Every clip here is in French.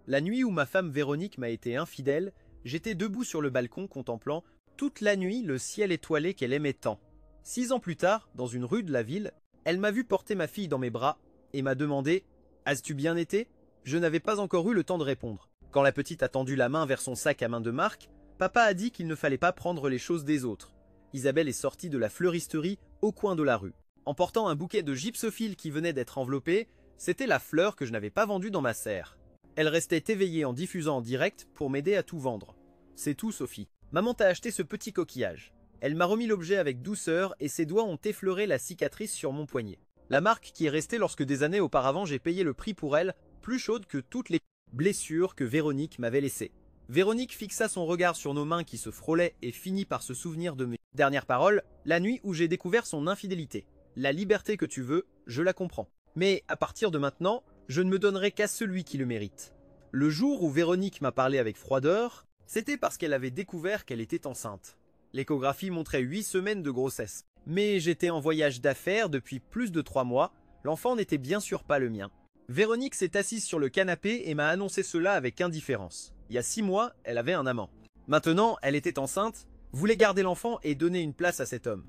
La nuit où ma femme Véronique m'a été infidèle, j'étais debout sur le balcon contemplant toute la nuit le ciel étoilé qu'elle aimait tant. 6 ans plus tard, dans une rue de la ville, elle m'a vu porter ma fille dans mes bras et m'a demandé « As-tu bien été ?» Je n'avais pas encore eu le temps de répondre. Quand la petite a tendu la main vers son sac à main de marque, papa a dit qu'il ne fallait pas prendre les choses des autres. Isabelle est sortie de la fleuristerie au coin de la rue. En portant un bouquet de gypsophile qui venait d'être enveloppé, c'était la fleur que je n'avais pas vendue dans ma serre. Elle restait éveillée en diffusant en direct pour m'aider à tout vendre. C'est tout, Sophie. Maman t'a acheté ce petit coquillage. Elle m'a remis l'objet avec douceur et ses doigts ont effleuré la cicatrice sur mon poignet. La marque qui est restée lorsque des années auparavant j'ai payé le prix pour elle, plus chaude que toutes les blessures que Véronique m'avait laissées. Véronique fixa son regard sur nos mains qui se frôlaient et finit par se souvenir de mes dernières paroles, la nuit où j'ai découvert son infidélité. La liberté que tu veux, je la comprends. Mais à partir de maintenant, je ne me donnerai qu'à celui qui le mérite. Le jour où Véronique m'a parlé avec froideur, c'était parce qu'elle avait découvert qu'elle était enceinte. L'échographie montrait 8 semaines de grossesse. Mais j'étais en voyage d'affaires depuis plus de 3 mois, l'enfant n'était bien sûr pas le mien. Véronique s'est assise sur le canapé et m'a annoncé cela avec indifférence. Il y a 6 mois, elle avait un amant. Maintenant, elle était enceinte, voulait garder l'enfant et donner une place à cet homme.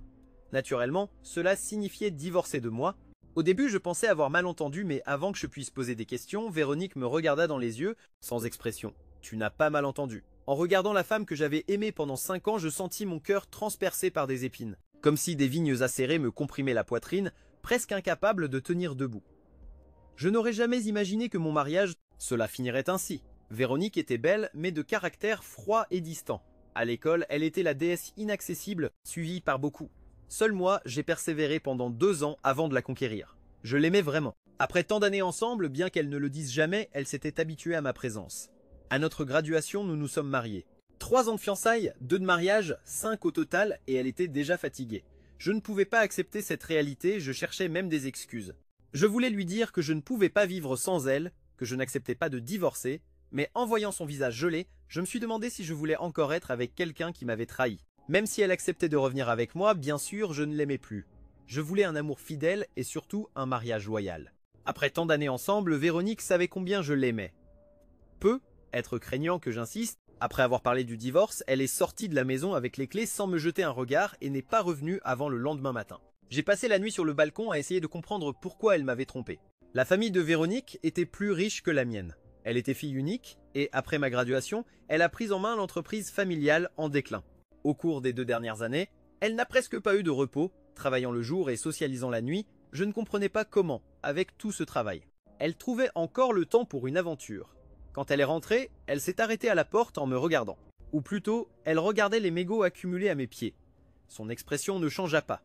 Naturellement, cela signifiait divorcer de moi. Au début, je pensais avoir mal entendu, mais avant que je puisse poser des questions, Véronique me regarda dans les yeux, sans expression. Tu n'as pas mal entendu. En regardant la femme que j'avais aimée pendant 5 ans, je sentis mon cœur transpercé par des épines. Comme si des vignes acérées me comprimaient la poitrine, presque incapable de tenir debout. Je n'aurais jamais imaginé que mon mariage, cela finirait ainsi. Véronique était belle, mais de caractère froid et distant. À l'école, elle était la déesse inaccessible, suivie par beaucoup. Seul moi, j'ai persévéré pendant 2 ans avant de la conquérir. Je l'aimais vraiment. Après tant d'années ensemble, bien qu'elle ne le dise jamais, elle s'était habituée à ma présence. À notre graduation, nous nous sommes mariés. 3 ans de fiançailles, 2 de mariage, 5 au total, et elle était déjà fatiguée. Je ne pouvais pas accepter cette réalité, je cherchais même des excuses. Je voulais lui dire que je ne pouvais pas vivre sans elle, que je n'acceptais pas de divorcer, mais en voyant son visage gelé, je me suis demandé si je voulais encore être avec quelqu'un qui m'avait trahi. Même si elle acceptait de revenir avec moi, bien sûr, je ne l'aimais plus. Je voulais un amour fidèle et surtout un mariage loyal. Après tant d'années ensemble, Véronique savait combien je l'aimais. Peu, être craignant que j'insiste, après avoir parlé du divorce, elle est sortie de la maison avec les clés sans me jeter un regard et n'est pas revenue avant le lendemain matin. J'ai passé la nuit sur le balcon à essayer de comprendre pourquoi elle m'avait trompé. La famille de Véronique était plus riche que la mienne. Elle était fille unique et, après ma graduation, elle a pris en main l'entreprise familiale en déclin. Au cours des 2 dernières années, elle n'a presque pas eu de repos, travaillant le jour et socialisant la nuit, je ne comprenais pas comment, avec tout ce travail. Elle trouvait encore le temps pour une aventure. Quand elle est rentrée, elle s'est arrêtée à la porte en me regardant. Ou plutôt, elle regardait les mégots accumulés à mes pieds. Son expression ne changea pas.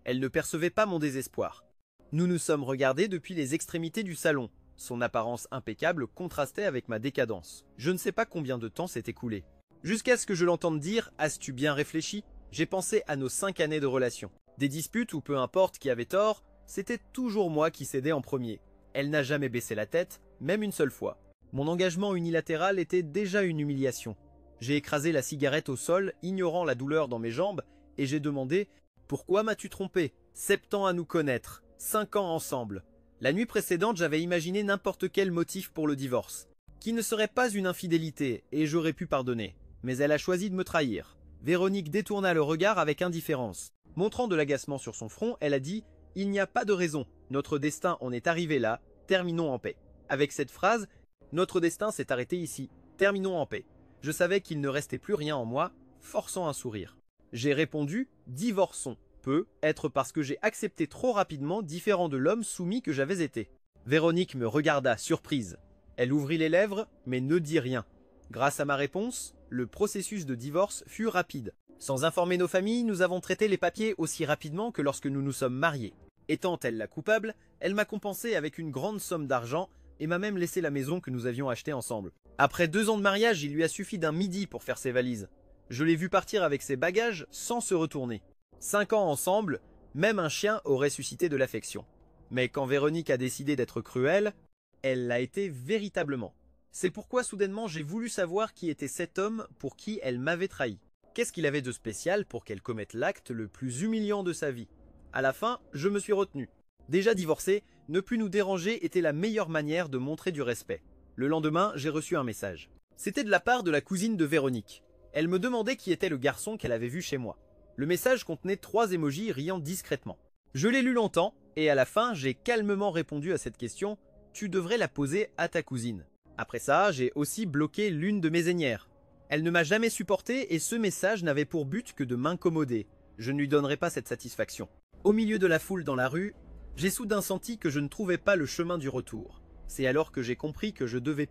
Elle ne percevait pas mon désespoir. Nous nous sommes regardés depuis les extrémités du salon. Son apparence impeccable contrastait avec ma décadence. Je ne sais pas combien de temps s'est écoulé. Jusqu'à ce que je l'entende dire « As-tu bien réfléchi ?» J'ai pensé à nos 5 années de relation. Des disputes ou peu importe qui avait tort, c'était toujours moi qui cédais en premier. Elle n'a jamais baissé la tête, même une seule fois. Mon engagement unilatéral était déjà une humiliation. J'ai écrasé la cigarette au sol, ignorant la douleur dans mes jambes, et j'ai demandé « Pourquoi m'as-tu trompé ? 7 ans à nous connaître, 5 ans ensemble. » La nuit précédente, j'avais imaginé n'importe quel motif pour le divorce, qui ne serait pas une infidélité, et j'aurais pu pardonner. Mais elle a choisi de me trahir. Véronique détourna le regard avec indifférence. Montrant de l'agacement sur son front, elle a dit « Il n'y a pas de raison, notre destin en est arrivé là, terminons en paix. » Avec cette phrase, notre destin s'est arrêté ici, terminons en paix. Je savais qu'il ne restait plus rien en moi, forçant un sourire. J'ai répondu « Divorçons » peut être parce que j'ai accepté trop rapidement différent de l'homme soumis que j'avais été. Véronique me regarda, surprise. Elle ouvrit les lèvres, mais ne dit rien. Grâce à ma réponse, le processus de divorce fut rapide. Sans informer nos familles, nous avons traité les papiers aussi rapidement que lorsque nous nous sommes mariés. Étant elle la coupable, elle m'a compensé avec une grande somme d'argent et m'a même laissé la maison que nous avions achetée ensemble. Après 2 ans de mariage, il lui a suffi d'un midi pour faire ses valises. Je l'ai vu partir avec ses bagages sans se retourner. 5 ans ensemble, même un chien aurait suscité de l'affection. Mais quand Véronique a décidé d'être cruelle, elle l'a été véritablement. C'est pourquoi soudainement j'ai voulu savoir qui était cet homme pour qui elle m'avait trahi. Qu'est-ce qu'il avait de spécial pour qu'elle commette l'acte le plus humiliant de sa vie? À la fin, je me suis retenu. Déjà divorcé, ne plus nous déranger était la meilleure manière de montrer du respect. Le lendemain, j'ai reçu un message. C'était de la part de la cousine de Véronique. Elle me demandait qui était le garçon qu'elle avait vu chez moi. Le message contenait 3 émojis riant discrètement. Je l'ai lu longtemps, et à la fin, j'ai calmement répondu à cette question « Tu devrais la poser à ta cousine ». Après ça, j'ai aussi bloqué l'une de mes aignières. Elle ne m'a jamais supporté et ce message n'avait pour but que de m'incommoder. Je ne lui donnerai pas cette satisfaction. Au milieu de la foule dans la rue, j'ai soudain senti que je ne trouvais pas le chemin du retour. C'est alors que j'ai compris que je devais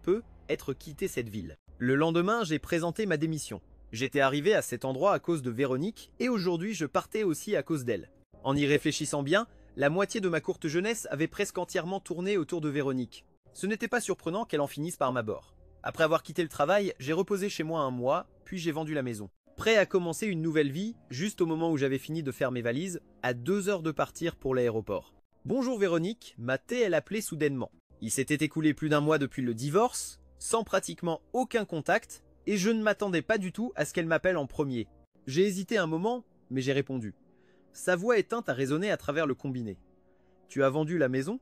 être quitté cette ville. Le lendemain, j'ai présenté ma démission. J'étais arrivé à cet endroit à cause de Véronique et aujourd'hui je partais aussi à cause d'elle. En y réfléchissant bien, la moitié de ma courte jeunesse avait presque entièrement tourné autour de Véronique. Ce n'était pas surprenant qu'elle en finisse par m'abord. Après avoir quitté le travail, j'ai reposé chez moi un mois, puis j'ai vendu la maison. Prêt à commencer une nouvelle vie, juste au moment où j'avais fini de faire mes valises, à 2 heures de partir pour l'aéroport. « Bonjour Véronique », m'a-t-elle appelé soudainement. Il s'était écoulé plus d'1 mois depuis le divorce, sans pratiquement aucun contact, et je ne m'attendais pas du tout à ce qu'elle m'appelle en premier. J'ai hésité un moment, mais j'ai répondu. Sa voix éteinte a résonné à travers le combiné. « Tu as vendu la maison ?»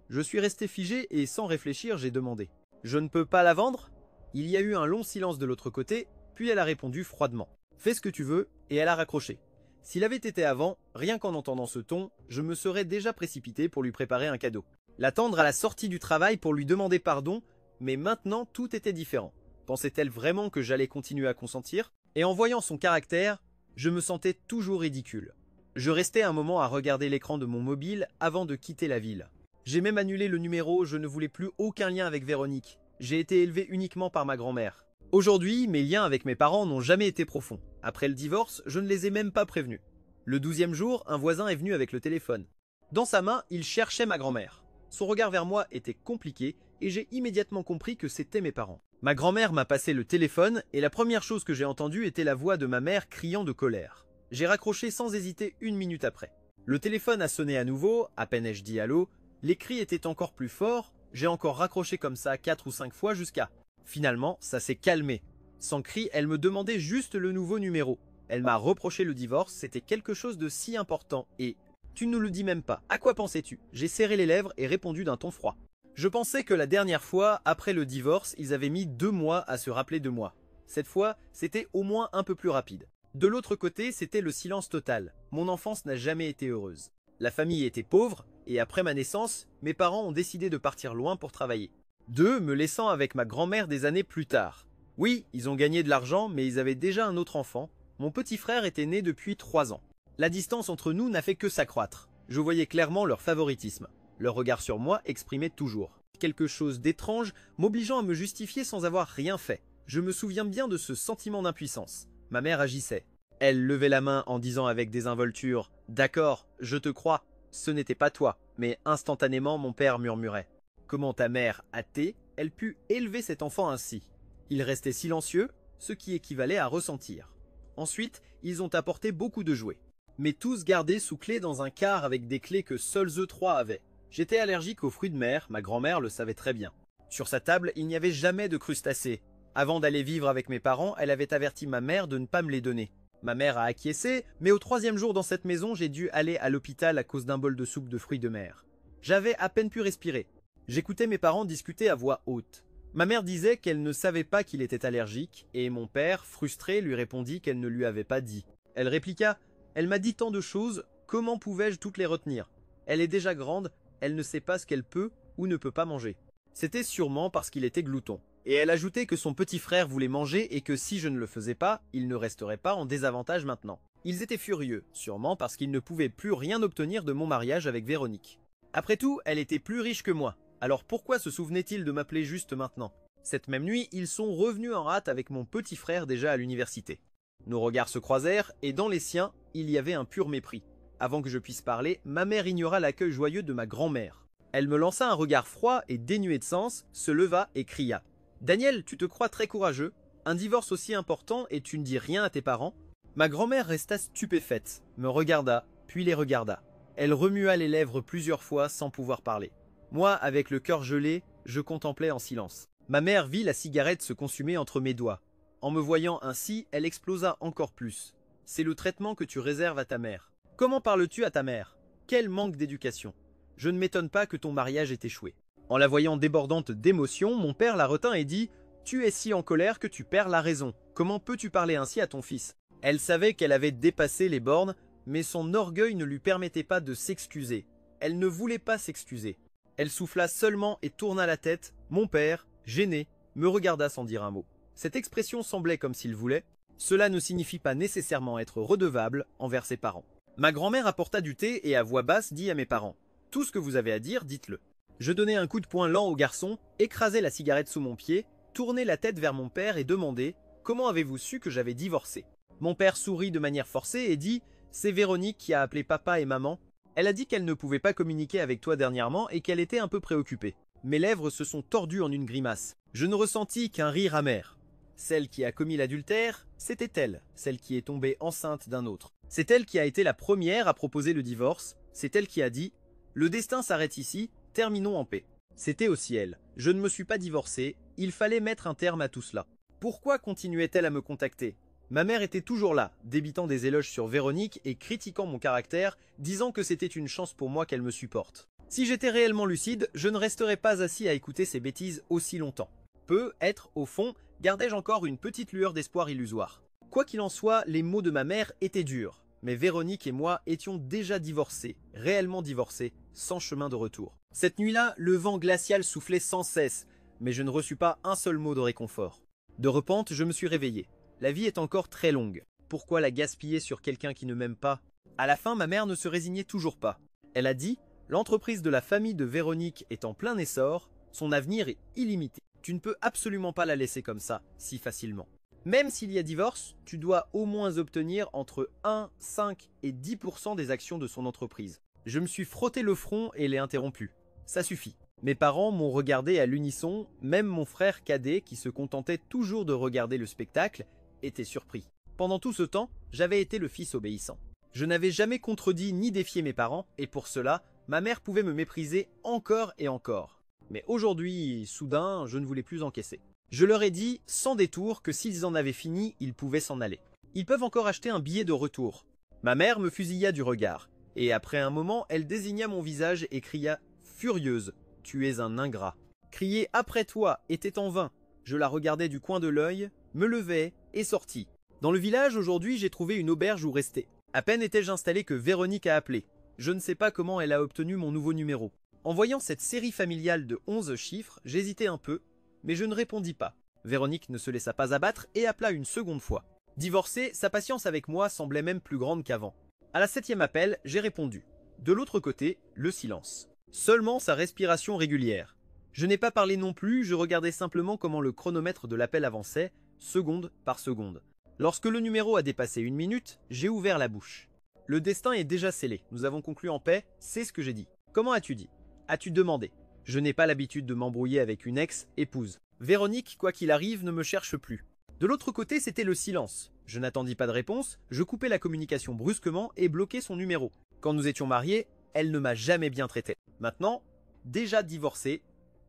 Je suis resté figé et sans réfléchir, j'ai demandé. « Je ne peux pas la vendre ?» Il y a eu un long silence de l'autre côté, puis elle a répondu froidement. « Fais ce que tu veux » et elle a raccroché. S'il avait été avant, rien qu'en entendant ce ton, je me serais déjà précipité pour lui préparer un cadeau. L'attendre à la sortie du travail pour lui demander pardon, mais maintenant tout était différent. Pensait-elle vraiment que j'allais continuer à consentir? Et en voyant son caractère, je me sentais toujours ridicule. Je restais un moment à regarder l'écran de mon mobile avant de quitter la ville. J'ai même annulé le numéro, je ne voulais plus aucun lien avec Véronique. J'ai été élevé uniquement par ma grand-mère. Aujourd'hui, mes liens avec mes parents n'ont jamais été profonds. Après le divorce, je ne les ai même pas prévenus. Le 12e jour, un voisin est venu avec le téléphone. Dans sa main, il cherchait ma grand-mère. Son regard vers moi était compliqué et j'ai immédiatement compris que c'était mes parents. Ma grand-mère m'a passé le téléphone et la première chose que j'ai entendue était la voix de ma mère criant de colère. J'ai raccroché sans hésiter 1 minute après. Le téléphone a sonné à nouveau, à peine ai-je dit allô, les cris étaient encore plus forts, j'ai encore raccroché comme ça 4 ou 5 fois jusqu'à... Finalement, ça s'est calmé. Sans cri, elle me demandait juste le nouveau numéro. Elle m'a reproché le divorce, c'était quelque chose de si important et... Tu ne le dis même pas, à quoi pensais-tu? J'ai serré les lèvres et répondu d'un ton froid. Je pensais que la dernière fois, après le divorce, ils avaient mis 2 mois à se rappeler de moi. Cette fois, c'était au moins un peu plus rapide. De l'autre côté, c'était le silence total. Mon enfance n'a jamais été heureuse. La famille était pauvre, et après ma naissance, mes parents ont décidé de partir loin pour travailler. D'eux, me laissant avec ma grand-mère des années plus tard. Oui, ils ont gagné de l'argent, mais ils avaient déjà un autre enfant. Mon petit frère était né depuis 3 ans. La distance entre nous n'a fait que s'accroître. Je voyais clairement leur favoritisme. Leur regard sur moi exprimait toujours quelque chose d'étrange, m'obligeant à me justifier sans avoir rien fait. Je me souviens bien de ce sentiment d'impuissance. Ma mère agissait. Elle levait la main en disant avec désinvolture « D'accord, je te crois, ce n'était pas toi », mais instantanément mon père murmurait « Comment ta mère, athée, elle put élever cet enfant ainsi ?» Il restait silencieux, ce qui équivalait à ressentir. Ensuite, ils ont apporté beaucoup de jouets, mais tous gardés sous clé dans un car avec des clés que seuls eux 3 avaient. J'étais allergique aux fruits de mer, ma grand-mère le savait très bien. Sur sa table, il n'y avait jamais de crustacés. Avant d'aller vivre avec mes parents, elle avait averti ma mère de ne pas me les donner. Ma mère a acquiescé, mais au 3e jour dans cette maison, j'ai dû aller à l'hôpital à cause d'un bol de soupe de fruits de mer. J'avais à peine pu respirer. J'écoutais mes parents discuter à voix haute. Ma mère disait qu'elle ne savait pas qu'il était allergique, et mon père, frustré, lui répondit qu'elle ne lui avait pas dit. Elle répliqua « Elle m'a dit tant de choses, comment pouvais-je toutes les retenir? Elle est déjà grande, elle ne sait pas ce qu'elle peut ou ne peut pas manger. » C'était sûrement parce qu'il était glouton. Et elle ajoutait que son petit frère voulait manger et que si je ne le faisais pas, il ne resterait pas en désavantage maintenant. Ils étaient furieux, sûrement parce qu'ils ne pouvaient plus rien obtenir de mon mariage avec Véronique. Après tout, elle était plus riche que moi. Alors pourquoi se souvenait-il de m'appeler juste maintenant? Cette même nuit, ils sont revenus en rate avec mon petit frère déjà à l'université. Nos regards se croisèrent et dans les siens, il y avait un pur mépris. Avant que je puisse parler, ma mère ignora l'accueil joyeux de ma grand-mère. Elle me lança un regard froid et dénué de sens, se leva et cria « Daniel, tu te crois très courageux? Un divorce aussi important et tu ne dis rien à tes parents ?» Ma grand-mère resta stupéfaite, me regarda, puis les regarda. Elle remua les lèvres plusieurs fois sans pouvoir parler. Moi, avec le cœur gelé, je contemplais en silence. Ma mère vit la cigarette se consumer entre mes doigts. En me voyant ainsi, elle explosa encore plus. « C'est le traitement que tu réserves à ta mère. Comment parles-tu à ta mère? Quel manque d'éducation. Je ne m'étonne pas que ton mariage ait échoué. » En la voyant débordante d'émotion, mon père la retint et dit « Tu es si en colère que tu perds la raison. Comment peux-tu parler ainsi à ton fils ?» Elle savait qu'elle avait dépassé les bornes, mais son orgueil ne lui permettait pas de s'excuser. Elle ne voulait pas s'excuser. Elle souffla seulement et tourna la tête. Mon père, gêné, me regarda sans dire un mot. Cette expression semblait comme s'il voulait. Cela ne signifie pas nécessairement être redevable envers ses parents. Ma grand-mère apporta du thé et à voix basse dit à mes parents « Tout ce que vous avez à dire, dites-le. » Je donnai un coup de poing lent au garçon, écrasai la cigarette sous mon pied, tournai la tête vers mon père et demandai « Comment avez-vous su que j'avais divorcé ?» Mon père sourit de manière forcée et dit « C'est Véronique qui a appelé papa et maman. Elle a dit qu'elle ne pouvait pas communiquer avec toi dernièrement et qu'elle était un peu préoccupée. » Mes lèvres se sont tordues en une grimace. Je ne ressentis qu'un rire amer. Celle qui a commis l'adultère, c'était elle, celle qui est tombée enceinte d'un autre. C'est elle qui a été la première à proposer le divorce, c'est elle qui a dit « Le destin s'arrête ici, terminons en paix ». C'était aussi elle. Je ne me suis pas divorcé, il fallait mettre un terme à tout cela. Pourquoi continuait-elle à me contacter? Ma mère était toujours là, débitant des éloges sur Véronique et critiquant mon caractère, disant que c'était une chance pour moi qu'elle me supporte. Si j'étais réellement lucide, je ne resterais pas assis à écouter ces bêtises aussi longtemps. Peut-être, au fond, gardais-je encore une petite lueur d'espoir illusoire. Quoi qu'il en soit, les mots de ma mère étaient durs. Mais Véronique et moi étions déjà divorcés, réellement divorcés, sans chemin de retour. Cette nuit-là, le vent glacial soufflait sans cesse, mais je ne reçus pas un seul mot de réconfort. De repente, je me suis réveillé. La vie est encore très longue. Pourquoi la gaspiller sur quelqu'un qui ne m'aime pas? À la fin, ma mère ne se résignait toujours pas. Elle a dit « L'entreprise de la famille de Véronique est en plein essor, son avenir est illimité. Tu ne peux absolument pas la laisser comme ça, si facilement. Même s'il y a divorce, tu dois au moins obtenir entre 1, 5 et 10% des actions de son entreprise. » Je me suis frotté le front et l'ai interrompu. Ça suffit. Mes parents m'ont regardé à l'unisson, même mon frère cadet, qui se contentait toujours de regarder le spectacle, était surpris. Pendant tout ce temps, j'avais été le fils obéissant. Je n'avais jamais contredit ni défié mes parents, et pour cela, ma mère pouvait me mépriser encore et encore. Mais aujourd'hui, soudain, je ne voulais plus encaisser. Je leur ai dit, sans détour, que s'ils en avaient fini, ils pouvaient s'en aller. Ils peuvent encore acheter un billet de retour. Ma mère me fusilla du regard, et après un moment, elle désigna mon visage et cria, furieuse, « Tu es un ingrat !» Crier « Après toi !» était en vain. Je la regardais du coin de l'œil, me levai et sortis. Dans le village, aujourd'hui, j'ai trouvé une auberge où rester. À peine étais-je installé que Véronique a appelé. Je ne sais pas comment elle a obtenu mon nouveau numéro. En voyant cette série familiale de 11 chiffres, j'hésitais un peu, mais je ne répondis pas. Véronique ne se laissa pas abattre et appela une seconde fois. Divorcée, sa patience avec moi semblait même plus grande qu'avant. À la 7e appel, j'ai répondu. De l'autre côté, le silence. Seulement sa respiration régulière. Je n'ai pas parlé non plus, je regardais simplement comment le chronomètre de l'appel avançait, seconde par seconde. Lorsque le numéro a dépassé 1 minute, j'ai ouvert la bouche. Le destin est déjà scellé, nous avons conclu en paix, c'est ce que j'ai dit. Comment as-tu dit? As-tu demandé? Je n'ai pas l'habitude de m'embrouiller avec une ex-épouse. Véronique, quoi qu'il arrive, ne me cherche plus. De l'autre côté, c'était le silence. Je n'attendis pas de réponse, je coupai la communication brusquement et bloquai son numéro. Quand nous étions mariés, elle ne m'a jamais bien traité. Maintenant, déjà divorcée,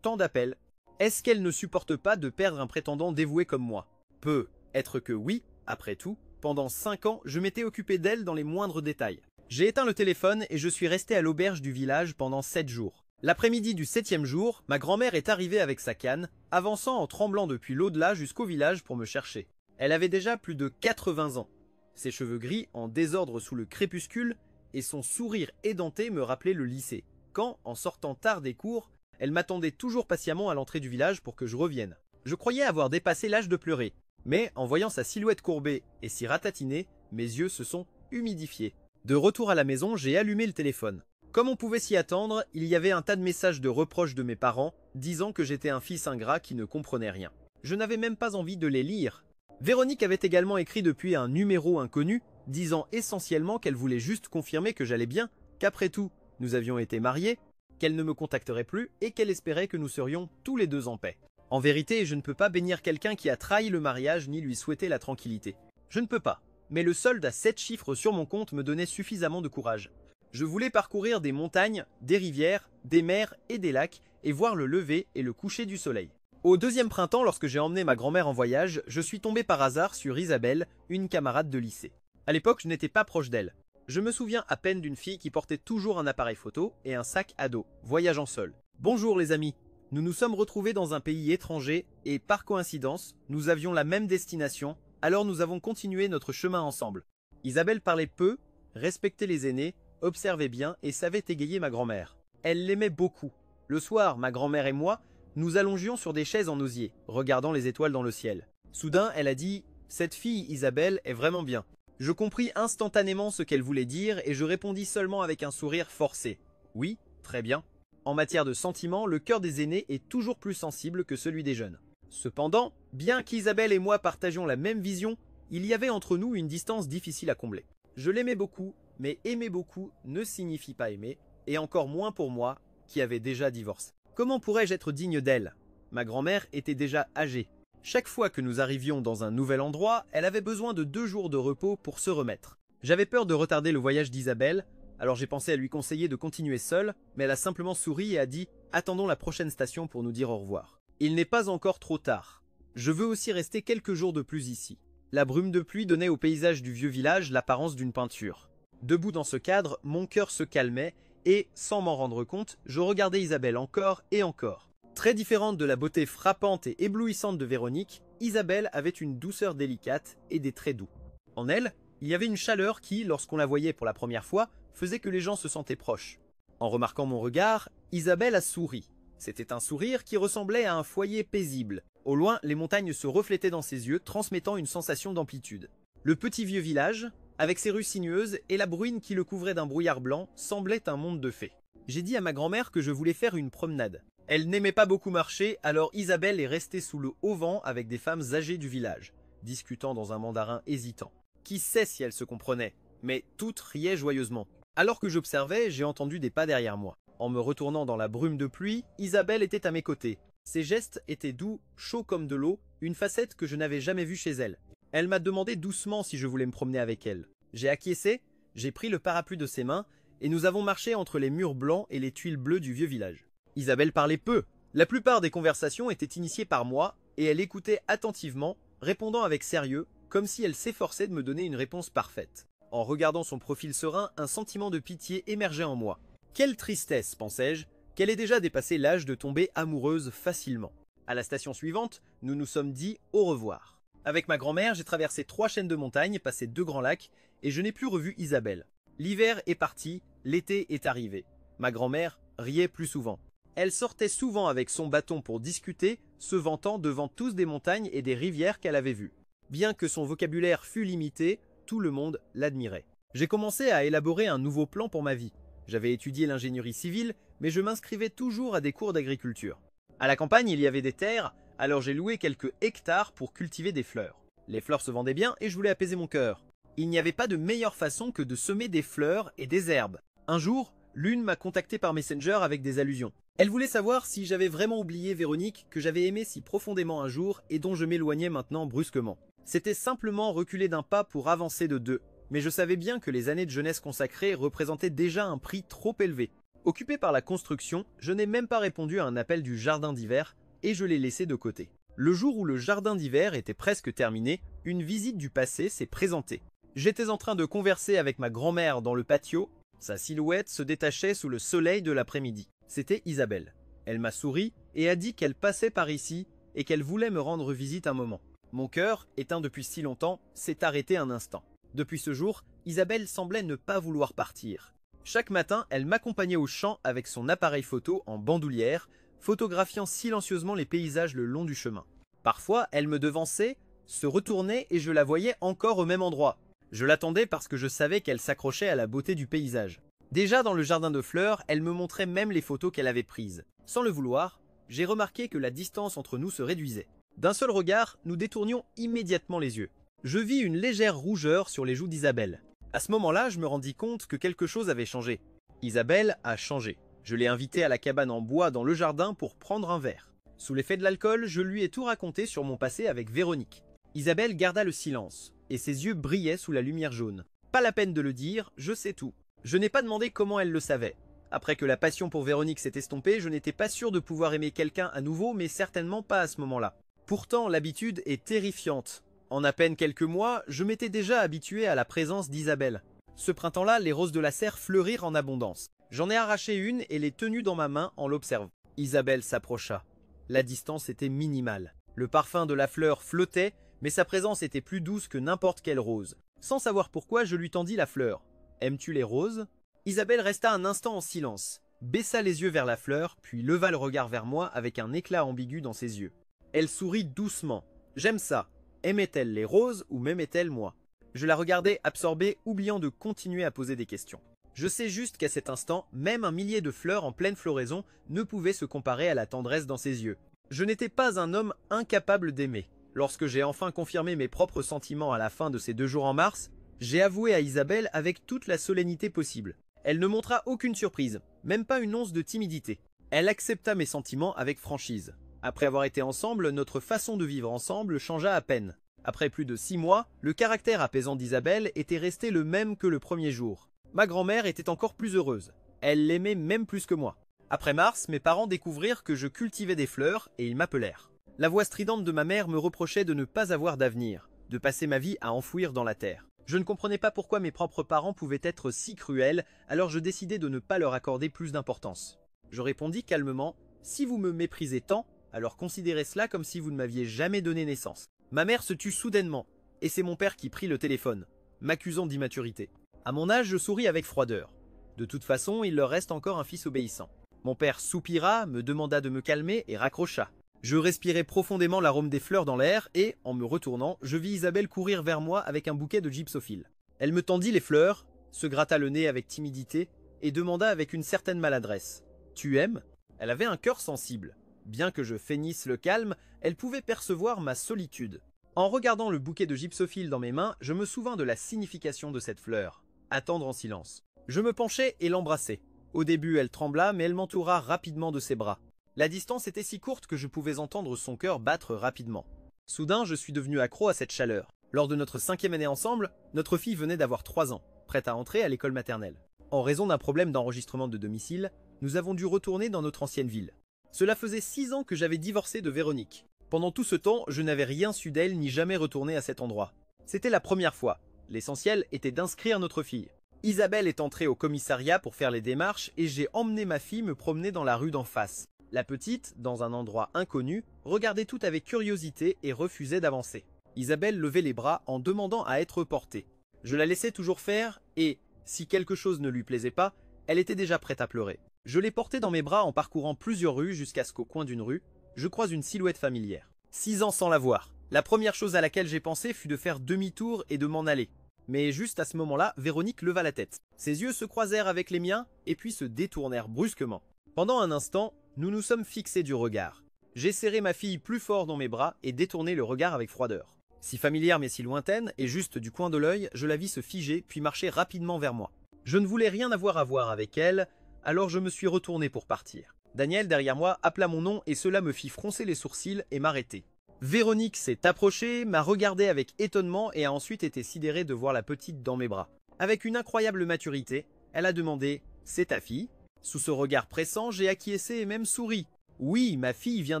tant d'appels. Est-ce qu'elle ne supporte pas de perdre un prétendant dévoué comme moi? Peut être que oui, après tout, pendant 5 ans, je m'étais occupé d'elle dans les moindres détails. J'ai éteint le téléphone et je suis resté à l'auberge du village pendant 7 jours. L'après-midi du 7e jour, ma grand-mère est arrivée avec sa canne, avançant en tremblant depuis l'au-delà jusqu'au village pour me chercher. Elle avait déjà plus de 80 ans. Ses cheveux gris en désordre sous le crépuscule et son sourire édenté me rappelaient le lycée, quand, en sortant tard des cours, elle m'attendait toujours patiemment à l'entrée du village pour que je revienne. Je croyais avoir dépassé l'âge de pleurer, mais en voyant sa silhouette courbée et s'y ratatiner, mes yeux se sont humidifiés. De retour à la maison, j'ai allumé le téléphone. Comme on pouvait s'y attendre, il y avait un tas de messages de reproches de mes parents, disant que j'étais un fils ingrat qui ne comprenait rien. Je n'avais même pas envie de les lire. Véronique avait également écrit depuis un numéro inconnu, disant essentiellement qu'elle voulait juste confirmer que j'allais bien, qu'après tout, nous avions été mariés, qu'elle ne me contacterait plus et qu'elle espérait que nous serions tous les deux en paix. En vérité, je ne peux pas bénir quelqu'un qui a trahi le mariage ni lui souhaiter la tranquillité. Je ne peux pas, mais le solde à 7 chiffres sur mon compte me donnait suffisamment de courage. Je voulais parcourir des montagnes, des rivières, des mers et des lacs et voir le lever et le coucher du soleil. Au 2e printemps, lorsque j'ai emmené ma grand-mère en voyage, je suis tombé par hasard sur Isabelle, une camarade de lycée. À l'époque, je n'étais pas proche d'elle. Je me souviens à peine d'une fille qui portait toujours un appareil photo et un sac à dos, voyageant seule. « Bonjour les amis !» Nous nous sommes retrouvés dans un pays étranger et par coïncidence, nous avions la même destination, alors nous avons continué notre chemin ensemble. Isabelle parlait peu, respectait les aînés, observait bien et savait égayer ma grand-mère. Elle l'aimait beaucoup. Le soir, ma grand-mère et moi, nous allongions sur des chaises en osier, regardant les étoiles dans le ciel. Soudain, elle a dit « Cette fille, Isabelle, est vraiment bien ». Je compris instantanément ce qu'elle voulait dire et je répondis seulement avec un sourire forcé. Oui, très bien. En matière de sentiments, le cœur des aînés est toujours plus sensible que celui des jeunes. Cependant, bien qu'Isabelle et moi partagions la même vision, il y avait entre nous une distance difficile à combler. Je l'aimais beaucoup, mais aimer beaucoup ne signifie pas aimer, et encore moins pour moi, qui avait déjà divorcé. Comment pourrais-je être digne d'elle? Ma grand-mère était déjà âgée. Chaque fois que nous arrivions dans un nouvel endroit, elle avait besoin de 2 jours de repos pour se remettre. J'avais peur de retarder le voyage d'Isabelle, alors j'ai pensé à lui conseiller de continuer seule, mais elle a simplement souri et a dit « Attendons la prochaine station pour nous dire au revoir ». Il n'est pas encore trop tard. Je veux aussi rester quelques jours de plus ici. La brume de pluie donnait au paysage du vieux village l'apparence d'une peinture. Debout dans ce cadre, mon cœur se calmait et, sans m'en rendre compte, je regardais Isabelle encore et encore. Très différente de la beauté frappante et éblouissante de Véronique, Isabelle avait une douceur délicate et des traits doux. En elle, il y avait une chaleur qui, lorsqu'on la voyait pour la première fois, faisait que les gens se sentaient proches. En remarquant mon regard, Isabelle a souri. C'était un sourire qui ressemblait à un foyer paisible. Au loin, les montagnes se reflétaient dans ses yeux, transmettant une sensation d'amplitude. Le petit vieux village, avec ses rues sinueuses et la bruine qui le couvrait d'un brouillard blanc, semblait un monde de fées. J'ai dit à ma grand-mère que je voulais faire une promenade. Elle n'aimait pas beaucoup marcher, alors Isabelle est restée sous le haut vent avec des femmes âgées du village, discutant dans un mandarin hésitant. Qui sait si elles se comprenaient, mais toutes riaient joyeusement. Alors que j'observais, j'ai entendu des pas derrière moi. En me retournant dans la brume de pluie, Isabelle était à mes côtés. Ses gestes étaient doux, chauds comme de l'eau, une facette que je n'avais jamais vue chez elle. Elle m'a demandé doucement si je voulais me promener avec elle. J'ai acquiescé, j'ai pris le parapluie de ses mains, et nous avons marché entre les murs blancs et les tuiles bleues du vieux village. Isabelle parlait peu. La plupart des conversations étaient initiées par moi, et elle écoutait attentivement, répondant avec sérieux, comme si elle s'efforçait de me donner une réponse parfaite. En regardant son profil serein, un sentiment de pitié émergeait en moi. Quelle tristesse, pensais-je, qu'elle ait déjà dépassé l'âge de tomber amoureuse facilement. À la station suivante, nous nous sommes dit au revoir. Avec ma grand-mère, j'ai traversé 3 chaînes de montagnes, passé 2 grands lacs, et je n'ai plus revu Isabelle. L'hiver est parti, l'été est arrivé. Ma grand-mère riait plus souvent. Elle sortait souvent avec son bâton pour discuter, se vantant devant tous des montagnes et des rivières qu'elle avait vues. Bien que son vocabulaire fût limité, tout le monde l'admirait. J'ai commencé à élaborer un nouveau plan pour ma vie. J'avais étudié l'ingénierie civile, mais je m'inscrivais toujours à des cours d'agriculture. À la campagne, il y avait des terres, alors j'ai loué quelques hectares pour cultiver des fleurs. Les fleurs se vendaient bien et je voulais apaiser mon cœur. Il n'y avait pas de meilleure façon que de semer des fleurs et des herbes. Un jour, l'une m'a contacté par Messenger avec des allusions. Elle voulait savoir si j'avais vraiment oublié Véronique que j'avais aimée si profondément un jour et dont je m'éloignais maintenant brusquement. C'était simplement reculer d'un pas pour avancer de 2, mais je savais bien que les années de jeunesse consacrées représentaient déjà un prix trop élevé. Occupé par la construction, je n'ai même pas répondu à un appel du jardin d'hiver et je l'ai laissé de côté. Le jour où le jardin d'hiver était presque terminé, une visite du passé s'est présentée. J'étais en train de converser avec ma grand-mère dans le patio, sa silhouette se détachait sous le soleil de l'après-midi. C'était Isabelle. Elle m'a souri et a dit qu'elle passait par ici et qu'elle voulait me rendre visite un moment. Mon cœur, éteint depuis si longtemps, s'est arrêté un instant. Depuis ce jour, Isabelle semblait ne pas vouloir partir. Chaque matin, elle m'accompagnait au champ avec son appareil photo en bandoulière, photographiant silencieusement les paysages le long du chemin. Parfois, elle me devançait, se retournait et je la voyais encore au même endroit. Je l'attendais parce que je savais qu'elle s'accrochait à la beauté du paysage. Déjà dans le jardin de fleurs, elle me montrait même les photos qu'elle avait prises. Sans le vouloir, j'ai remarqué que la distance entre nous se réduisait. D'un seul regard, nous détournions immédiatement les yeux. Je vis une légère rougeur sur les joues d'Isabelle. À ce moment-là, je me rendis compte que quelque chose avait changé. Isabelle a changé. Je l'ai invitée à la cabane en bois dans le jardin pour prendre un verre. Sous l'effet de l'alcool, je lui ai tout raconté sur mon passé avec Véronique. Isabelle garda le silence, et ses yeux brillaient sous la lumière jaune. Pas la peine de le dire, je sais tout. Je n'ai pas demandé comment elle le savait. Après que la passion pour Véronique s'est estompée, je n'étais pas sûr de pouvoir aimer quelqu'un à nouveau, mais certainement pas à ce moment-là. Pourtant, l'habitude est terrifiante. En à peine quelques mois, je m'étais déjà habitué à la présence d'Isabelle. Ce printemps-là, les roses de la serre fleurirent en abondance. J'en ai arraché une et l'ai tenue dans ma main en l'observant. Isabelle s'approcha. La distance était minimale. Le parfum de la fleur flottait, mais sa présence était plus douce que n'importe quelle rose. Sans savoir pourquoi, je lui tendis la fleur. « Aimes-tu les roses ?» Isabelle resta un instant en silence, baissa les yeux vers la fleur, puis leva le regard vers moi avec un éclat ambigu dans ses yeux. Elle sourit doucement. « J'aime ça. Aimait-elle les roses ou m'aimait-elle moi ?» Je la regardais absorbée, oubliant de continuer à poser des questions. Je sais juste qu'à cet instant, même un millier de fleurs en pleine floraison ne pouvait se comparer à la tendresse dans ses yeux. Je n'étais pas un homme incapable d'aimer. Lorsque j'ai enfin confirmé mes propres sentiments à la fin de ces 2 jours en mars, j'ai avoué à Isabelle avec toute la solennité possible. Elle ne montra aucune surprise, même pas une once de timidité. Elle accepta mes sentiments avec franchise. Après avoir été ensemble, notre façon de vivre ensemble changea à peine. Après plus de 6 mois, le caractère apaisant d'Isabelle était resté le même que le premier jour. Ma grand-mère était encore plus heureuse. Elle l'aimait même plus que moi. Après mars, mes parents découvrirent que je cultivais des fleurs et ils m'appelèrent. La voix stridente de ma mère me reprochait de ne pas avoir d'avenir, de passer ma vie à enfouir dans la terre. Je ne comprenais pas pourquoi mes propres parents pouvaient être si cruels, alors je décidai de ne pas leur accorder plus d'importance. Je répondis calmement « Si vous me méprisez tant, alors considérez cela comme si vous ne m'aviez jamais donné naissance. » Ma mère se tut soudainement, et c'est mon père qui prit le téléphone, m'accusant d'immaturité. À mon âge, je souris avec froideur. De toute façon, il leur reste encore un fils obéissant. Mon père soupira, me demanda de me calmer et raccrocha. Je respirai profondément l'arôme des fleurs dans l'air et, en me retournant, je vis Isabelle courir vers moi avec un bouquet de gypsophile. Elle me tendit les fleurs, se gratta le nez avec timidité et demanda avec une certaine maladresse « Tu aimes ?» Elle avait un cœur sensible. Bien que je feignisse le calme, elle pouvait percevoir ma solitude. En regardant le bouquet de gypsophile dans mes mains, je me souvins de la signification de cette fleur. Attendre en silence. Je me penchai et l'embrassai. Au début, elle trembla, mais elle m'entoura rapidement de ses bras. La distance était si courte que je pouvais entendre son cœur battre rapidement. Soudain, je suis devenu accro à cette chaleur. Lors de notre 5e année ensemble, notre fille venait d'avoir 3 ans, prête à entrer à l'école maternelle. En raison d'un problème d'enregistrement de domicile, nous avons dû retourner dans notre ancienne ville. Cela faisait 6 ans que j'avais divorcé de Véronique. Pendant tout ce temps, je n'avais rien su d'elle ni jamais retourné à cet endroit. C'était la première fois. L'essentiel était d'inscrire notre fille. Isabelle est entrée au commissariat pour faire les démarches et j'ai emmené ma fille me promener dans la rue d'en face. La petite, dans un endroit inconnu, regardait tout avec curiosité et refusait d'avancer. Isabelle levait les bras en demandant à être portée. Je la laissais toujours faire et, si quelque chose ne lui plaisait pas, elle était déjà prête à pleurer. Je l'ai portée dans mes bras en parcourant plusieurs rues jusqu'à ce qu'au coin d'une rue, je croise une silhouette familière. 6 ans sans la voir. La première chose à laquelle j'ai pensé fut de faire demi-tour et de m'en aller. Mais juste à ce moment-là, Véronique leva la tête. Ses yeux se croisèrent avec les miens et puis se détournèrent brusquement. Pendant un instant, nous nous sommes fixés du regard. J'ai serré ma fille plus fort dans mes bras et détourné le regard avec froideur. Si familière mais si lointaine, et juste du coin de l'œil, je la vis se figer puis marcher rapidement vers moi. Je ne voulais rien avoir à voir avec elle, alors je me suis retourné pour partir. Daniel, derrière moi, appela mon nom et cela me fit froncer les sourcils et m'arrêter. Véronique s'est approchée, m'a regardé avec étonnement et a ensuite été sidérée de voir la petite dans mes bras. Avec une incroyable maturité, elle a demandé « C'est ta fille ?» Sous ce regard pressant, j'ai acquiescé et même souri. Oui, ma fille vient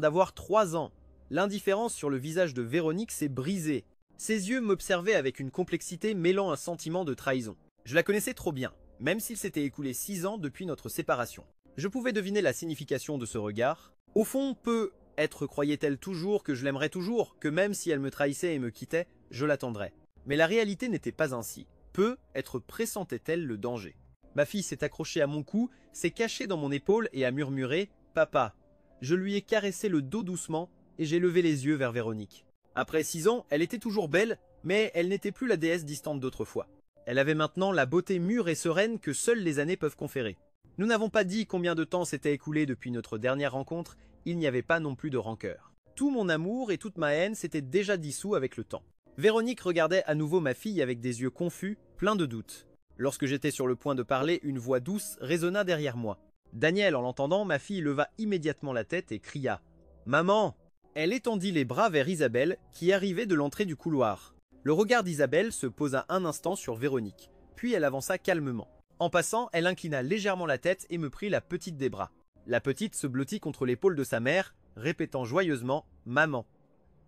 d'avoir 3 ans. L'indifférence sur le visage de Véronique s'est brisée. Ses yeux m'observaient avec une complexité mêlant un sentiment de trahison. Je la connaissais trop bien, même s'il s'était écoulé 6 ans depuis notre séparation. Je pouvais deviner la signification de ce regard. Au fond, peut-être croyait-elle toujours que je l'aimerais toujours, que même si elle me trahissait et me quittait, je l'attendrais. Mais la réalité n'était pas ainsi. Peut-être pressentait-elle le danger. Ma fille s'est accrochée à mon cou, s'est cachée dans mon épaule et a murmuré « Papa ». Je lui ai caressé le dos doucement et j'ai levé les yeux vers Véronique. Après 6 ans, elle était toujours belle, mais elle n'était plus la déesse distante d'autrefois. Elle avait maintenant la beauté mûre et sereine que seules les années peuvent conférer. Nous n'avons pas dit combien de temps s'était écoulé depuis notre dernière rencontre, il n'y avait pas non plus de rancœur. Tout mon amour et toute ma haine s'étaient déjà dissous avec le temps. Véronique regardait à nouveau ma fille avec des yeux confus, pleins de doutes. Lorsque j'étais sur le point de parler, une voix douce résonna derrière moi. Daniel, en l'entendant, ma fille leva immédiatement la tête et cria « Maman !» Elle étendit les bras vers Isabelle, qui arrivait de l'entrée du couloir. Le regard d'Isabelle se posa un instant sur Véronique, puis elle avança calmement. En passant, elle inclina légèrement la tête et me prit la petite des bras. La petite se blottit contre l'épaule de sa mère, répétant joyeusement « Maman !»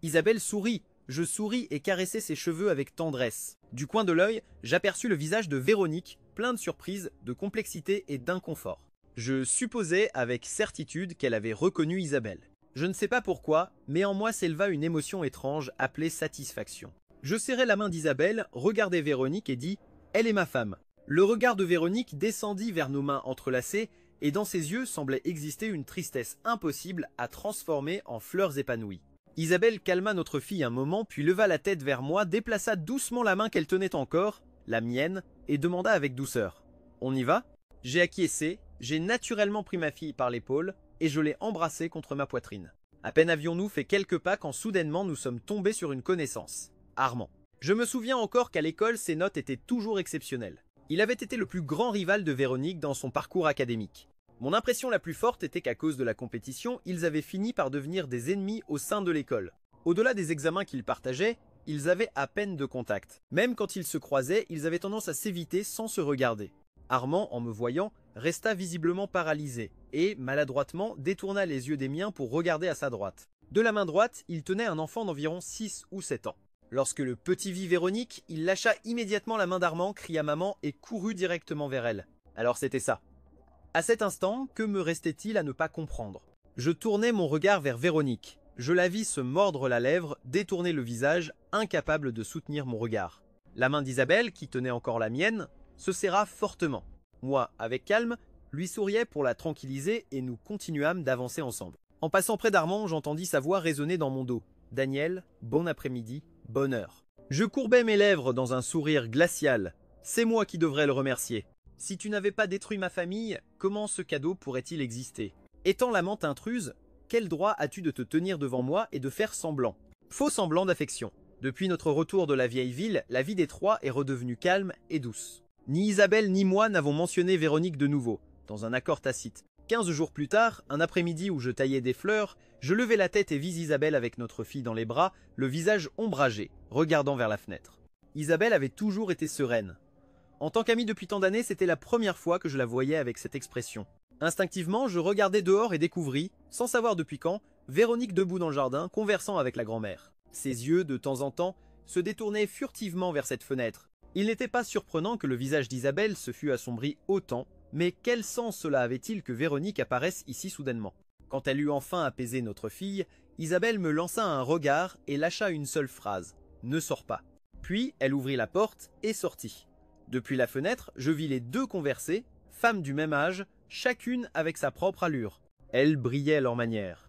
Isabelle sourit. Je souris et caressai ses cheveux avec tendresse. Du coin de l'œil, j'aperçus le visage de Véronique, plein de surprise, de complexité et d'inconfort. Je supposais avec certitude qu'elle avait reconnu Isabelle. Je ne sais pas pourquoi, mais en moi s'éleva une émotion étrange appelée satisfaction. Je serrai la main d'Isabelle, regardai Véronique et dis « Elle est ma femme ». Le regard de Véronique descendit vers nos mains entrelacées et dans ses yeux semblait exister une tristesse impossible à transformer en fleurs épanouies. Isabelle calma notre fille un moment puis leva la tête vers moi, déplaça doucement la main qu'elle tenait encore, la mienne, et demanda avec douceur « On y va ?» J'ai acquiescé, j'ai naturellement pris ma fille par l'épaule et je l'ai embrassée contre ma poitrine. À peine avions-nous fait quelques pas quand soudainement nous sommes tombés sur une connaissance. Armand. Je me souviens encore qu'à l'école ses notes étaient toujours exceptionnelles. Il avait été le plus grand rival de Véronique dans son parcours académique. Mon impression la plus forte était qu'à cause de la compétition, ils avaient fini par devenir des ennemis au sein de l'école. Au-delà des examens qu'ils partageaient, ils avaient à peine de contact. Même quand ils se croisaient, ils avaient tendance à s'éviter sans se regarder. Armand, en me voyant, resta visiblement paralysé et, maladroitement, détourna les yeux des miens pour regarder à sa droite. De la main droite, il tenait un enfant d'environ 6 ou 7 ans. Lorsque le petit vit Véronique, il lâcha immédiatement la main d'Armand, cria maman et courut directement vers elle. Alors c'était ça. À cet instant, que me restait-il à ne pas comprendre? Je tournai mon regard vers Véronique. Je la vis se mordre la lèvre, détourner le visage, incapable de soutenir mon regard. La main d'Isabelle, qui tenait encore la mienne, se serra fortement. Moi, avec calme, lui souriais pour la tranquilliser et nous continuâmes d'avancer ensemble. En passant près d'Armand, j'entendis sa voix résonner dans mon dos. « Daniel, bon après-midi, bonne heure. » Je courbai mes lèvres dans un sourire glacial. C'est moi qui devrais le remercier. Si tu n'avais pas détruit ma famille, comment ce cadeau pourrait-il exister? Étant l'amante intruse, quel droit as-tu de te tenir devant moi et de faire semblant? Faux semblant d'affection. Depuis notre retour de la vieille ville, la vie des trois est redevenue calme et douce. Ni Isabelle ni moi n'avons mentionné Véronique de nouveau, dans un accord tacite. 15 jours plus tard, un après-midi où je taillais des fleurs, je levai la tête et vis Isabelle avec notre fille dans les bras, le visage ombragé, regardant vers la fenêtre. Isabelle avait toujours été sereine. En tant qu'amie depuis tant d'années, c'était la première fois que je la voyais avec cette expression. Instinctivement, je regardai dehors et découvris, sans savoir depuis quand, Véronique debout dans le jardin, conversant avec la grand-mère. Ses yeux, de temps en temps, se détournaient furtivement vers cette fenêtre. Il n'était pas surprenant que le visage d'Isabelle se fût assombri autant, mais quel sens cela avait-il que Véronique apparaisse ici soudainement? Quand elle eut enfin apaisé notre fille, Isabelle me lança un regard et lâcha une seule phrase « Ne sors pas ». Puis elle ouvrit la porte et sortit. Depuis la fenêtre, je vis les deux converser, femmes du même âge, chacune avec sa propre allure. Elles brillaient à leur manière.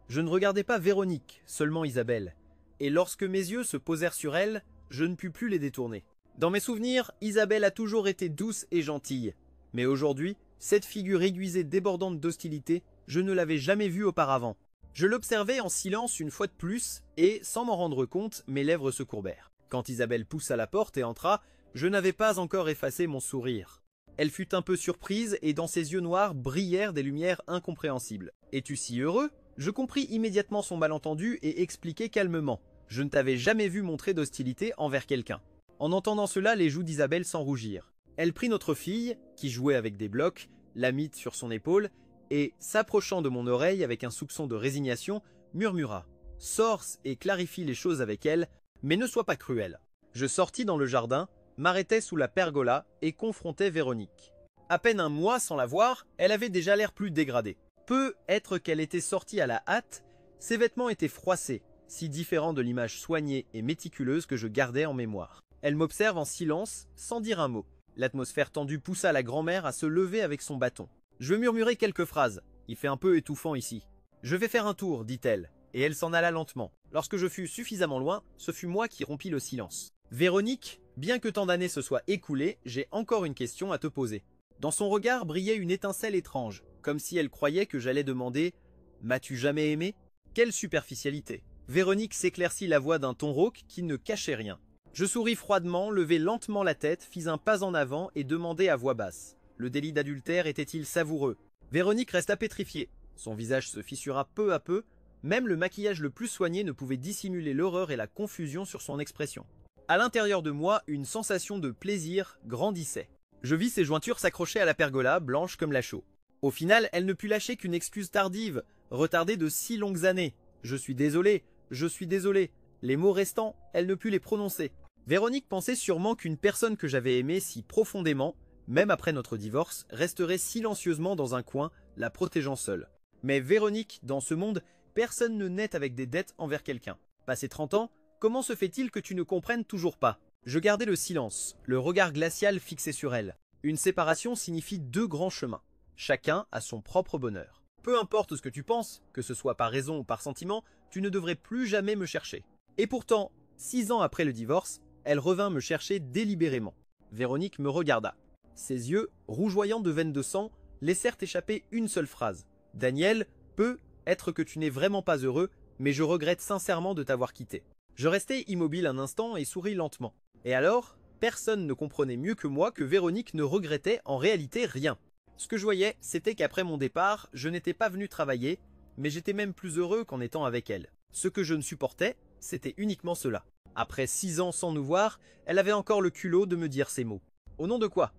Je ne regardais pas Véronique, seulement Isabelle. Et lorsque mes yeux se posèrent sur elle, je ne pus plus les détourner. Dans mes souvenirs, Isabelle a toujours été douce et gentille. Mais aujourd'hui, cette figure aiguisée débordante d'hostilité, je ne l'avais jamais vue auparavant. Je l'observai en silence une fois de plus, et, sans m'en rendre compte, mes lèvres se courbèrent. Quand Isabelle poussa la porte et entra, je n'avais pas encore effacé mon sourire. Elle fut un peu surprise et dans ses yeux noirs brillèrent des lumières incompréhensibles. « Es-tu si heureux ?» Je compris immédiatement son malentendu et expliquai calmement. Je ne t'avais jamais vu montrer d'hostilité envers quelqu'un. En entendant cela, les joues d'Isabelle s'enrougirent. Elle prit notre fille, qui jouait avec des blocs, la mit sur son épaule, et, s'approchant de mon oreille avec un soupçon de résignation, murmura « Sors et clarifie les choses avec elle, mais ne sois pas cruel. » Je sortis dans le jardin, m'arrêtai sous la pergola et confrontai Véronique. À peine un mois sans la voir, elle avait déjà l'air plus dégradée. Peut être qu'elle était sortie à la hâte, ses vêtements étaient froissés, si différents de l'image soignée et méticuleuse que je gardais en mémoire. Elle m'observe en silence, sans dire un mot. L'atmosphère tendue poussa la grand-mère à se lever avec son bâton. Je murmurai quelques phrases. Il fait un peu étouffant ici. Je vais faire un tour, dit-elle, et elle s'en alla lentement. Lorsque je fus suffisamment loin, ce fut moi qui rompis le silence. Véronique, bien que tant d'années se soient écoulées, j'ai encore une question à te poser. Dans son regard brillait une étincelle étrange, comme si elle croyait que j'allais demander « M'as-tu jamais aimé ?» Quelle superficialité. Véronique s'éclaircit la voix d'un ton rauque qui ne cachait rien. Je souris froidement, levai lentement la tête, fis un pas en avant et demandai à voix basse. Le délit d'adultère était-il savoureux? Véronique resta pétrifiée. Son visage se fissura peu à peu, même le maquillage le plus soigné ne pouvait dissimuler l'horreur et la confusion sur son expression. À l'intérieur de moi, une sensation de plaisir grandissait. Je vis ses jointures s'accrocher à la pergola, blanche comme la chaux. Au final, elle ne put lâcher qu'une excuse tardive, retardée de si longues années. Je suis désolé, je suis désolé. Les mots restants, elle ne put les prononcer. Véronique pensait sûrement qu'une personne que j'avais aimée si profondément même après notre divorce, resterait silencieusement dans un coin, la protégeant seule. Mais Véronique, dans ce monde, personne ne naît avec des dettes envers quelqu'un. Passé 30 ans, comment se fait-il que tu ne comprennes toujours pas? Je gardais le silence, le regard glacial fixé sur elle. Une séparation signifie deux grands chemins. Chacun a son propre bonheur. Peu importe ce que tu penses, que ce soit par raison ou par sentiment, tu ne devrais plus jamais me chercher. Et pourtant, 6 ans après le divorce, elle revint me chercher délibérément. Véronique me regarda. Ses yeux, rougeoyants de veines de sang, laissèrent échapper une seule phrase. « Daniel, peut être que tu n'es vraiment pas heureux, mais je regrette sincèrement de t'avoir quitté. » Je restai immobile un instant et souris lentement. Et alors, personne ne comprenait mieux que moi que Véronique ne regrettait en réalité rien. Ce que je voyais, c'était qu'après mon départ, je n'étais pas venu travailler, mais j'étais même plus heureux qu'en étant avec elle. Ce que je ne supportais, c'était uniquement cela. Après 6 ans sans nous voir, elle avait encore le culot de me dire ces mots. Au nom de quoi?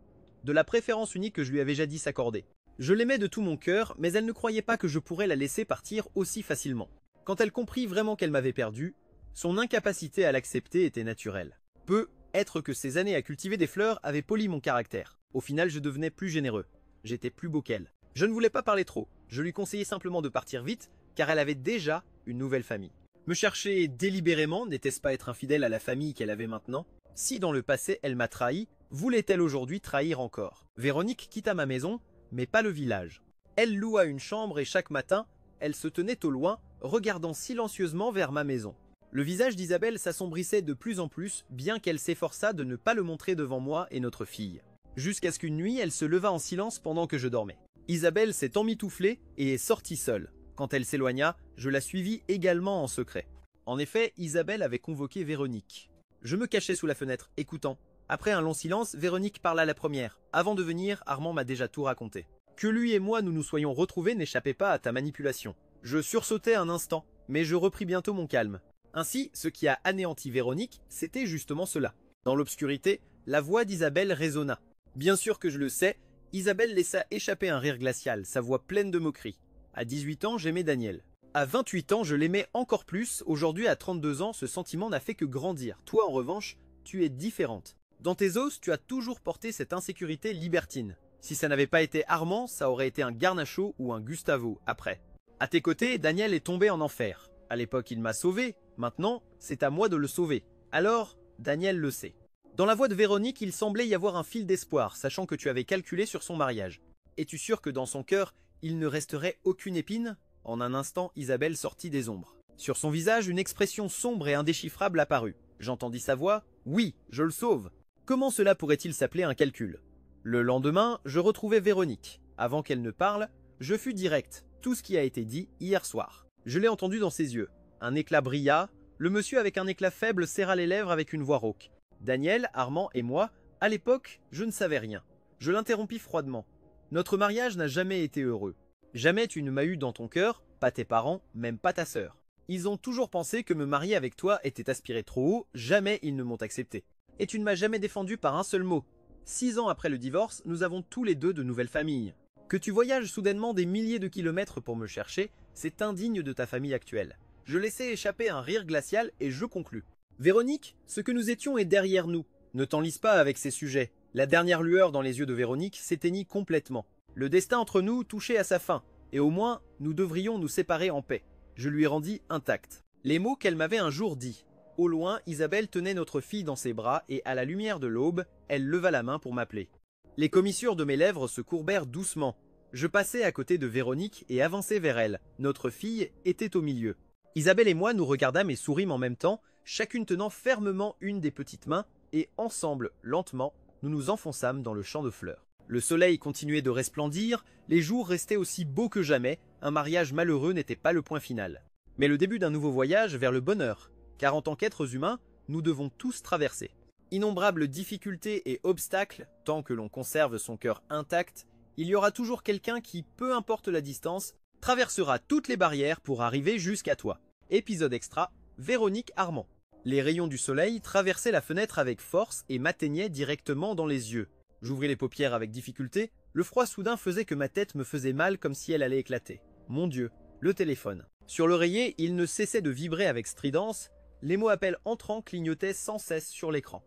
De la préférence unique que je lui avais jadis accordée. Je l'aimais de tout mon cœur, mais elle ne croyait pas que je pourrais la laisser partir aussi facilement. Quand elle comprit vraiment qu'elle m'avait perdu, son incapacité à l'accepter était naturelle. Peut être que ces années à cultiver des fleurs avaient poli mon caractère. Au final, je devenais plus généreux. J'étais plus beau qu'elle. Je ne voulais pas parler trop. Je lui conseillais simplement de partir vite, car elle avait déjà une nouvelle famille. Me chercher délibérément, n'était-ce pas être infidèle à la famille qu'elle avait maintenant? Si dans le passé elle m'a trahi, voulait-elle aujourd'hui trahir encore? Véronique quitta ma maison, mais pas le village. Elle loua une chambre et chaque matin, elle se tenait au loin, regardant silencieusement vers ma maison. Le visage d'Isabelle s'assombrissait de plus en plus, bien qu'elle s'efforçât de ne pas le montrer devant moi et notre fille. Jusqu'à ce qu'une nuit, elle se leva en silence pendant que je dormais. Isabelle s'est emmitouflée et est sortie seule. Quand elle s'éloigna, je la suivis également en secret. En effet, Isabelle avait convoqué Véronique. Je me cachais sous la fenêtre, écoutant. Après un long silence, Véronique parla la première. Avant de venir, Armand m'a déjà tout raconté. Que lui et moi nous nous soyons retrouvés n'échappait pas à ta manipulation. Je sursautai un instant, mais je repris bientôt mon calme. Ainsi, ce qui a anéanti Véronique, c'était justement cela. Dans l'obscurité, la voix d'Isabelle résonna. Bien sûr que je le sais, Isabelle laissa échapper un rire glacial, sa voix pleine de moquerie. À 18 ans, j'aimais Daniel. À 28 ans, je l'aimais encore plus. Aujourd'hui, à 32 ans, ce sentiment n'a fait que grandir. Toi, en revanche, tu es différente. Dans tes os, tu as toujours porté cette insécurité libertine. Si ça n'avait pas été Armand, ça aurait été un Garnacho ou un Gustavo, après. À tes côtés, Daniel est tombé en enfer. À l'époque, il m'a sauvé. Maintenant, c'est à moi de le sauver. Alors, Daniel le sait. Dans la voix de Véronique, il semblait y avoir un fil d'espoir, sachant que tu avais calculé sur son mariage. Es-tu sûr que dans son cœur, il ne resterait aucune épine? En un instant, Isabelle sortit des ombres. Sur son visage, une expression sombre et indéchiffrable apparut. J'entendis sa voix. Oui, je le sauve. Comment cela pourrait-il s'appeler un calcul? Le lendemain, je retrouvai Véronique. Avant qu'elle ne parle, je fus direct. Tout ce qui a été dit hier soir. Je l'ai entendu dans ses yeux. Un éclat brilla. Le monsieur avec un éclat faible serra les lèvres avec une voix rauque. Daniel, Armand et moi, à l'époque, je ne savais rien. Je l'interrompis froidement. Notre mariage n'a jamais été heureux. Jamais tu ne m'as eu dans ton cœur, pas tes parents, même pas ta sœur. Ils ont toujours pensé que me marier avec toi était aspirer trop haut, jamais ils ne m'ont accepté. Et tu ne m'as jamais défendu par un seul mot. 6 ans après le divorce, nous avons tous les deux de nouvelles familles. Que tu voyages soudainement des milliers de kilomètres pour me chercher, c'est indigne de ta famille actuelle. Je laissai échapper un rire glacial et je conclus. Véronique, ce que nous étions est derrière nous. Ne t'enlise pas avec ces sujets. La dernière lueur dans les yeux de Véronique s'éteignit complètement. Le destin entre nous touchait à sa fin, et au moins, nous devrions nous séparer en paix. Je lui rendis intact. Les mots qu'elle m'avait un jour dits. Au loin, Isabelle tenait notre fille dans ses bras, et à la lumière de l'aube, elle leva la main pour m'appeler. Les commissures de mes lèvres se courbèrent doucement. Je passai à côté de Véronique et avançai vers elle. Notre fille était au milieu. Isabelle et moi nous regardâmes et sourîmes en même temps, chacune tenant fermement une des petites mains, et ensemble, lentement, nous nous enfonçâmes dans le champ de fleurs. Le soleil continuait de resplendir, les jours restaient aussi beaux que jamais, un mariage malheureux n'était pas le point final. Mais le début d'un nouveau voyage vers le bonheur, car en tant qu'êtres humains, nous devons tous traverser. Innombrables difficultés et obstacles, tant que l'on conserve son cœur intact, il y aura toujours quelqu'un qui, peu importe la distance, traversera toutes les barrières pour arriver jusqu'à toi. Épisode extra, Véronique Armand. Les rayons du soleil traversaient la fenêtre avec force et m'atteignaient directement dans les yeux. J'ouvris les paupières avec difficulté, le froid soudain faisait que ma tête me faisait mal comme si elle allait éclater. Mon Dieu, le téléphone. Sur l'oreiller, il ne cessait de vibrer avec stridence, les mots appels entrants clignotaient sans cesse sur l'écran.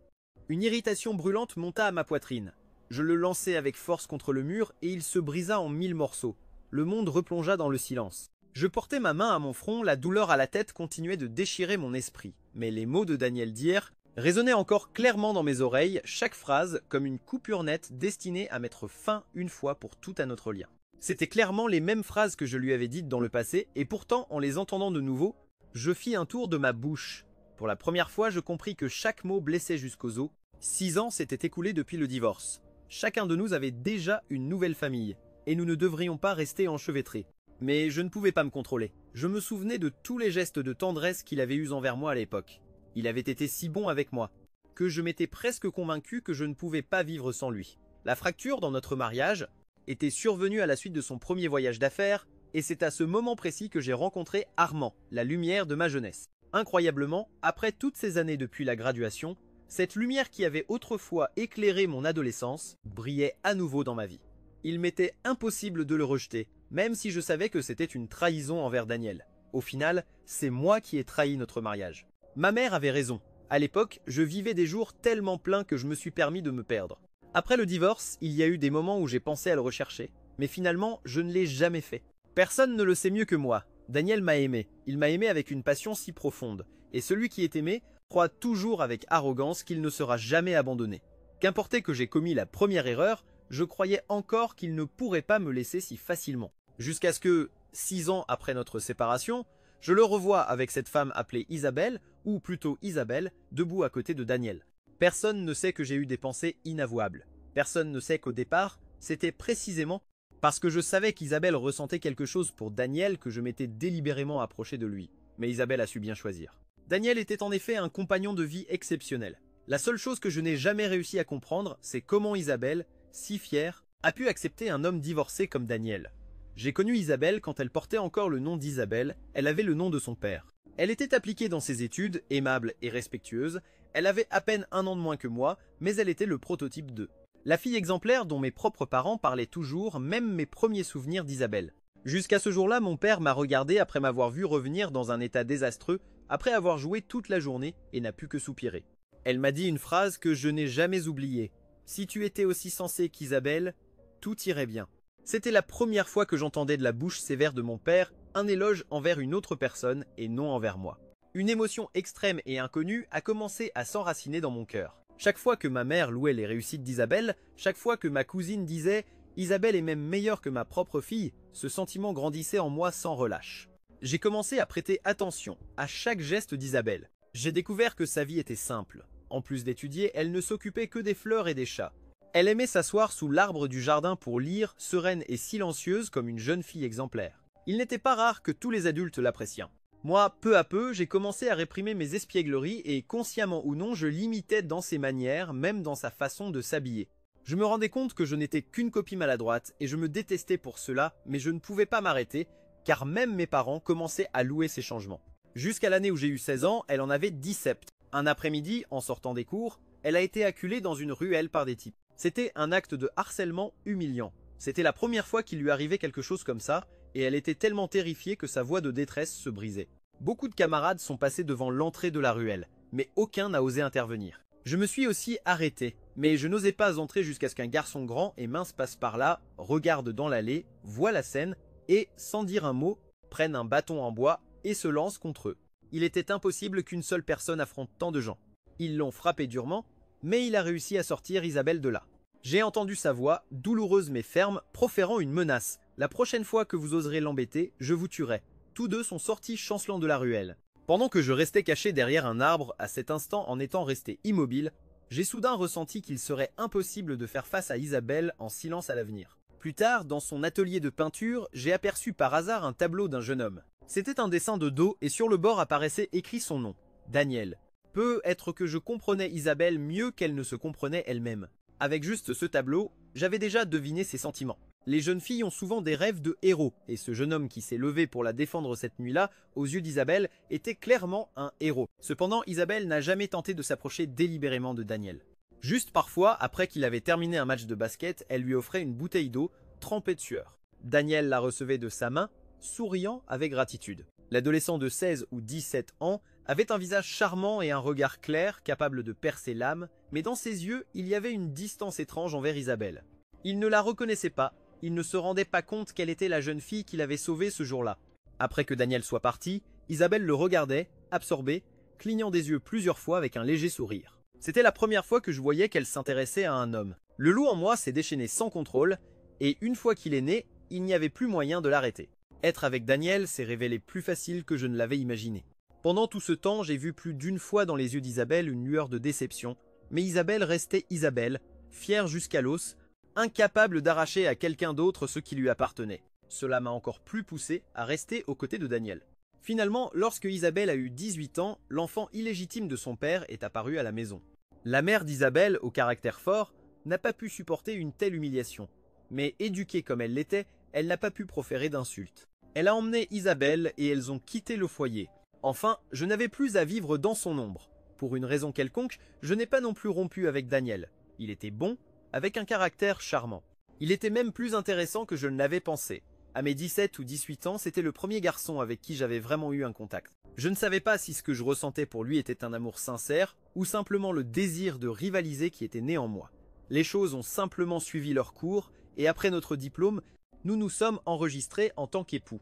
Une irritation brûlante monta à ma poitrine. Je le lançai avec force contre le mur et il se brisa en 1000 morceaux. Le monde replongea dans le silence. Je portais ma main à mon front, la douleur à la tête continuait de déchirer mon esprit. Mais les mots de Daniel d'hier résonnaient encore clairement dans mes oreilles, chaque phrase comme une coupure nette destinée à mettre fin une fois pour tout à notre lien. C'étaient clairement les mêmes phrases que je lui avais dites dans le passé, et pourtant, en les entendant de nouveau, je fis un tour de ma bouche. Pour la première fois, je compris que chaque mot blessait jusqu'aux os. 6 ans s'étaient écoulés depuis le divorce. Chacun de nous avait déjà une nouvelle famille, et nous ne devrions pas rester enchevêtrés. Mais je ne pouvais pas me contrôler. Je me souvenais de tous les gestes de tendresse qu'il avait eus envers moi à l'époque. Il avait été si bon avec moi, que je m'étais presque convaincu que je ne pouvais pas vivre sans lui. La fracture dans notre mariage était survenue à la suite de son premier voyage d'affaires, et c'est à ce moment précis que j'ai rencontré Armand, la lumière de ma jeunesse. Incroyablement, après toutes ces années depuis la graduation, cette lumière qui avait autrefois éclairé mon adolescence brillait à nouveau dans ma vie. Il m'était impossible de le rejeter, même si je savais que c'était une trahison envers Daniel. Au final, c'est moi qui ai trahi notre mariage. Ma mère avait raison. À l'époque, je vivais des jours tellement pleins que je me suis permis de me perdre. Après le divorce, il y a eu des moments où j'ai pensé à le rechercher, mais finalement, je ne l'ai jamais fait. Personne ne le sait mieux que moi. Daniel m'a aimé. Il m'a aimé avec une passion si profonde. Et celui qui est aimé croit toujours avec arrogance qu'il ne sera jamais abandonné. Qu'importe que j'ai commis la première erreur, je croyais encore qu'il ne pourrait pas me laisser si facilement. Jusqu'à ce que, 6 ans après notre séparation, je le revois avec cette femme appelée Isabelle, ou plutôt Isabelle, debout à côté de Daniel. Personne ne sait que j'ai eu des pensées inavouables. Personne ne sait qu'au départ, c'était précisément parce que je savais qu'Isabelle ressentait quelque chose pour Daniel que je m'étais délibérément approché de lui. Mais Isabelle a su bien choisir. Daniel était en effet un compagnon de vie exceptionnel. La seule chose que je n'ai jamais réussi à comprendre, c'est comment Isabelle, si fière, a pu accepter un homme divorcé comme Daniel. J'ai connu Isabelle quand elle portait encore le nom d'Isabelle, elle avait le nom de son père. Elle était appliquée dans ses études, aimable et respectueuse, elle avait à peine 1 an de moins que moi, mais elle était le prototype d'eux. La fille exemplaire dont mes propres parents parlaient toujours, même mes premiers souvenirs d'Isabelle. Jusqu'à ce jour-là, mon père m'a regardé après m'avoir vu revenir dans un état désastreux, après avoir joué toute la journée et n'a pu que soupirer. Elle m'a dit une phrase que je n'ai jamais oubliée. « Si tu étais aussi sensé qu'Isabelle, tout irait bien. » C'était la première fois que j'entendais de la bouche sévère de mon père un éloge envers une autre personne et non envers moi. Une émotion extrême et inconnue a commencé à s'enraciner dans mon cœur. Chaque fois que ma mère louait les réussites d'Isabelle, chaque fois que ma cousine disait « Isabelle est même meilleure que ma propre fille », ce sentiment grandissait en moi sans relâche. J'ai commencé à prêter attention à chaque geste d'Isabelle. J'ai découvert que sa vie était simple. En plus d'étudier, elle ne s'occupait que des fleurs et des chats. Elle aimait s'asseoir sous l'arbre du jardin pour lire, sereine et silencieuse comme une jeune fille exemplaire. Il n'était pas rare que tous les adultes l'appréciaient. Moi, peu à peu, j'ai commencé à réprimer mes espiègleries et, consciemment ou non, je l'imitais dans ses manières, même dans sa façon de s'habiller. Je me rendais compte que je n'étais qu'une copie maladroite et je me détestais pour cela, mais je ne pouvais pas m'arrêter, car même mes parents commençaient à louer ces changements. Jusqu'à l'année où j'ai eu 16 ans, elle en avait 17. Un après-midi, en sortant des cours, elle a été acculée dans une ruelle par des types. C'était un acte de harcèlement humiliant. C'était la première fois qu'il lui arrivait quelque chose comme ça, et elle était tellement terrifiée que sa voix de détresse se brisait. Beaucoup de camarades sont passés devant l'entrée de la ruelle, mais aucun n'a osé intervenir. Je me suis aussi arrêté, mais je n'osais pas entrer jusqu'à ce qu'un garçon grand et mince passe par là, regarde dans l'allée, voit la scène, et, sans dire un mot, prenne un bâton en bois et se lance contre eux. Il était impossible qu'une seule personne affronte tant de gens. Ils l'ont frappé durement, mais il a réussi à sortir Isabelle de là. J'ai entendu sa voix, douloureuse mais ferme, proférant une menace. « La prochaine fois que vous oserez l'embêter, je vous tuerai. » Tous deux sont sortis chancelants de la ruelle. Pendant que je restais caché derrière un arbre, à cet instant en étant resté immobile, j'ai soudain ressenti qu'il serait impossible de faire face à Isabelle en silence à l'avenir. Plus tard, dans son atelier de peinture, j'ai aperçu par hasard un tableau d'un jeune homme. C'était un dessin de dos et sur le bord apparaissait écrit son nom, Daniel. Peut être que je comprenais Isabelle mieux qu'elle ne se comprenait elle-même. Avec juste ce tableau, j'avais déjà deviné ses sentiments. Les jeunes filles ont souvent des rêves de héros, et ce jeune homme qui s'est levé pour la défendre cette nuit-là, aux yeux d'Isabelle, était clairement un héros. Cependant, Isabelle n'a jamais tenté de s'approcher délibérément de Daniel. Juste parfois, après qu'il avait terminé un match de basket, elle lui offrait une bouteille d'eau, trempée de sueur. Daniel la recevait de sa main, souriant avec gratitude. L'adolescent de 16 ou 17 ans avait un visage charmant et un regard clair, capable de percer l'âme, mais dans ses yeux, il y avait une distance étrange envers Isabelle. Il ne la reconnaissait pas, il ne se rendait pas compte qu'elle était la jeune fille qu'il avait sauvée ce jour-là. Après que Daniel soit parti, Isabelle le regardait, absorbée, clignant des yeux plusieurs fois avec un léger sourire. C'était la première fois que je voyais qu'elle s'intéressait à un homme. Le loup en moi s'est déchaîné sans contrôle, et une fois qu'il est né, il n'y avait plus moyen de l'arrêter. Être avec Daniel s'est révélé plus facile que je ne l'avais imaginé. Pendant tout ce temps, j'ai vu plus d'une fois dans les yeux d'Isabelle une lueur de déception, mais Isabelle restait Isabelle, fière jusqu'à l'os, incapable d'arracher à quelqu'un d'autre ce qui lui appartenait. Cela m'a encore plus poussé à rester aux côtés de Daniel. Finalement, lorsque Isabelle a eu 18 ans, l'enfant illégitime de son père est apparu à la maison. La mère d'Isabelle, au caractère fort, n'a pas pu supporter une telle humiliation. Mais éduquée comme elle l'était, elle n'a pas pu proférer d'insultes. Elle a emmené Isabelle et elles ont quitté le foyer. Enfin, je n'avais plus à vivre dans son ombre. Pour une raison quelconque, je n'ai pas non plus rompu avec Daniel. Il était bon, avec un caractère charmant. Il était même plus intéressant que je ne l'avais pensé. À mes 17 ou 18 ans, c'était le premier garçon avec qui j'avais vraiment eu un contact. Je ne savais pas si ce que je ressentais pour lui était un amour sincère ou simplement le désir de rivaliser qui était né en moi. Les choses ont simplement suivi leur cours et après notre diplôme, nous nous sommes enregistrés en tant qu'époux.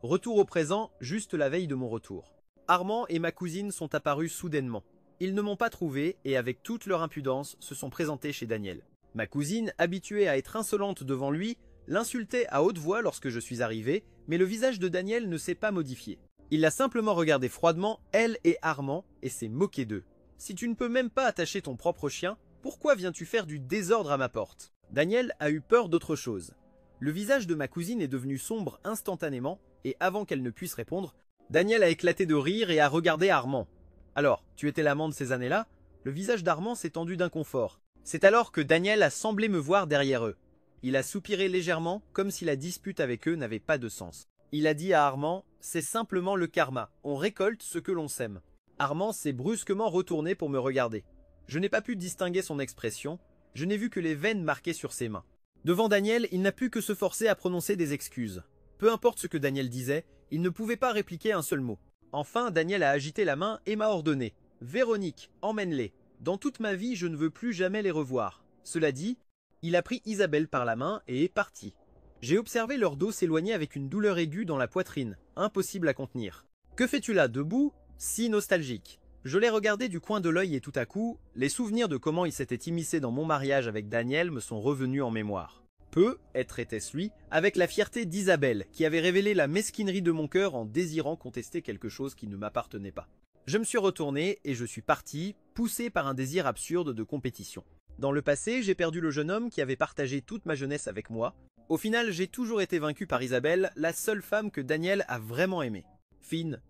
Retour au présent, juste la veille de mon retour. Armand et ma cousine sont apparus soudainement. Ils ne m'ont pas trouvé et avec toute leur impudence se sont présentés chez Daniel. Ma cousine, habituée à être insolente devant lui, l'insultait à haute voix lorsque je suis arrivé, mais le visage de Daniel ne s'est pas modifié. Il l'a simplement regardé froidement, elle et Armand, et s'est moqué d'eux. Si tu ne peux même pas attacher ton propre chien, pourquoi viens-tu faire du désordre à ma porte? Daniel a eu peur d'autre chose. Le visage de ma cousine est devenu sombre instantanément, et avant qu'elle ne puisse répondre, Daniel a éclaté de rire et a regardé Armand. Alors, tu étais l'amant de ces années-là? Le visage d'Armand s'est tendu d'inconfort. C'est alors que Daniel a semblé me voir derrière eux. Il a soupiré légèrement, comme si la dispute avec eux n'avait pas de sens. Il a dit à Armand, c'est simplement le karma, on récolte ce que l'on sème. Armand s'est brusquement retourné pour me regarder. Je n'ai pas pu distinguer son expression, je n'ai vu que les veines marquées sur ses mains. Devant Daniel, il n'a pu que se forcer à prononcer des excuses. Peu importe ce que Daniel disait, il ne pouvait pas répliquer un seul mot. Enfin, Daniel a agité la main et m'a ordonné. « Véronique, emmène-les. Dans toute ma vie, je ne veux plus jamais les revoir. » Cela dit, il a pris Isabelle par la main et est parti. J'ai observé leur dos s'éloigner avec une douleur aiguë dans la poitrine, impossible à contenir. « Que fais-tu là, debout, si nostalgique ?» Je l'ai regardé du coin de l'œil et tout à coup, les souvenirs de comment il s'était immiscé dans mon mariage avec Daniel me sont revenus en mémoire. Peut-être était-ce lui, avec la fierté d'Isabelle, qui avait révélé la mesquinerie de mon cœur en désirant contester quelque chose qui ne m'appartenait pas. Je me suis retourné et je suis parti, poussé par un désir absurde de compétition. Dans le passé, j'ai perdu le jeune homme qui avait partagé toute ma jeunesse avec moi. Au final, j'ai toujours été vaincu par Isabelle, la seule femme que Daniel a vraiment aimée. Fine,